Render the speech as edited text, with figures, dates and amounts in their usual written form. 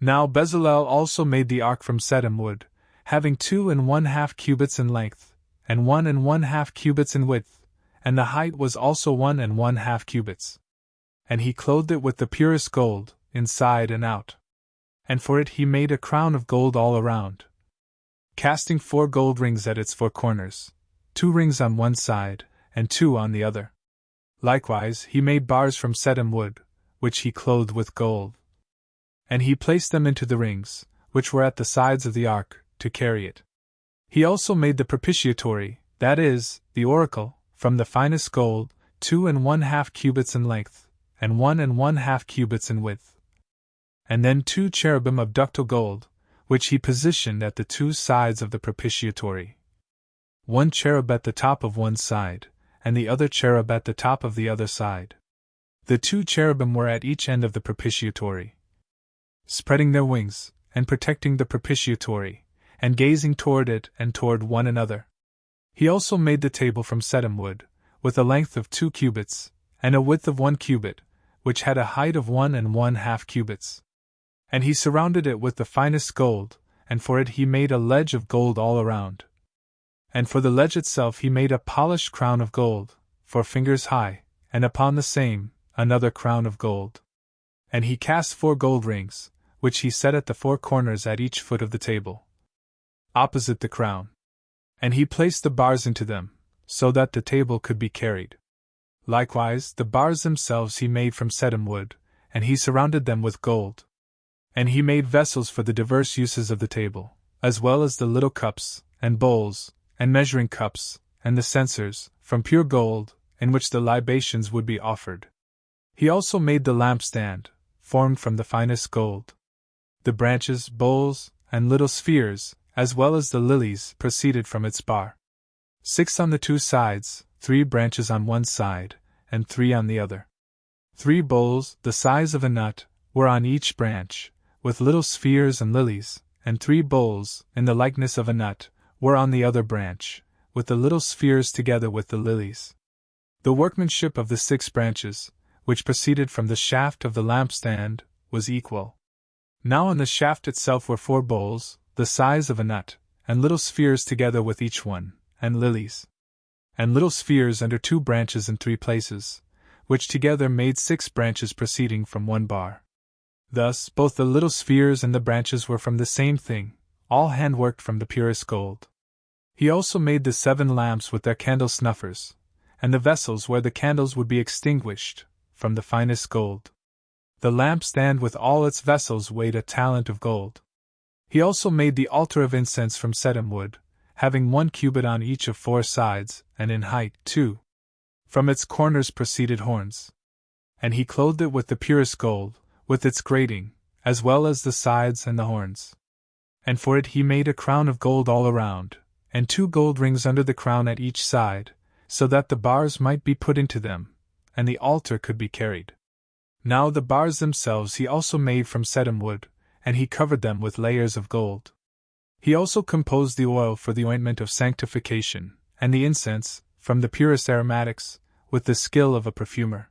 Now Bezalel also made the ark from Shittim wood, having 2½ cubits in length, and 1½ cubits in width, and the height was also 1½ cubits. And he clothed it with the purest gold, inside and out. And for it he made a crown of gold all around, casting 4 gold rings at its 4 corners, 2 rings on one side, and 2 on the other. Likewise he made bars from Shittim wood, which he clothed with gold. And he placed them into the rings, which were at the sides of the ark, to carry it. He also made the propitiatory, that is, the oracle, from the finest gold, 2½ cubits in length, and 1½ cubits in width. And then 2 cherubim of ductile gold, which he positioned at the 2 sides of the propitiatory. 1 cherub at the top of one side, and the other cherub at the top of the other side. The 2 cherubim were at each end of the propitiatory, spreading their wings, and protecting the propitiatory, and gazing toward it and toward one another. He also made the table from Shittim wood, with a length of 2 cubits, and a width of 1 cubit, which had a height of 1½ cubits. And he surrounded it with the finest gold, and for it he made a ledge of gold all around. And for the ledge itself he made a polished crown of gold, 4 fingers high, and upon the same, another crown of gold. And he cast 4 gold rings, which he set at the 4 corners at each foot of the table, opposite the crown. And he placed the bars into them, so that the table could be carried. Likewise, the bars themselves he made from Shittim wood, and he surrounded them with gold. And he made vessels for the diverse uses of the table, as well as the little cups, and bowls, and measuring cups, and the censers, from pure gold, in which the libations would be offered. He also made the lampstand, formed from the finest gold. The branches, bowls, and little spheres, as well as the lilies, proceeded from its bar. 6 on the 2 sides, 3 branches on one side, and 3 on the other. 3 bowls, the size of a nut, were on each branch, with little spheres and lilies, and 3 bowls, in the likeness of a nut, were on the other branch, with the little spheres together with the lilies. The workmanship of the 6 branches, which proceeded from the shaft of the lampstand, was equal. Now on the shaft itself were 4 bowls, the size of a nut, and little spheres together with each one, and lilies. And little spheres under 2 branches in 3 places, which together made 6 branches proceeding from 1 bar. Thus, both the little spheres and the branches were from the same thing, all handworked from the purest gold. He also made the 7 lamps with their candle snuffers, and the vessels where the candles would be extinguished, from the finest gold. The lampstand with all its vessels weighed a talent of gold. He also made the altar of incense from Shittim wood, having 1 cubit on each of 4 sides, and in height 2. From its corners proceeded horns. And he clothed it with the purest gold, with its grating, as well as the sides and the horns. And for it he made a crown of gold all around, and 2 gold rings under the crown at each side, so that the bars might be put into them, and the altar could be carried. Now the bars themselves he also made from Shittim wood, and he covered them with layers of gold. He also composed the oil for the ointment of sanctification, and the incense, from the purest aromatics, with the skill of a perfumer.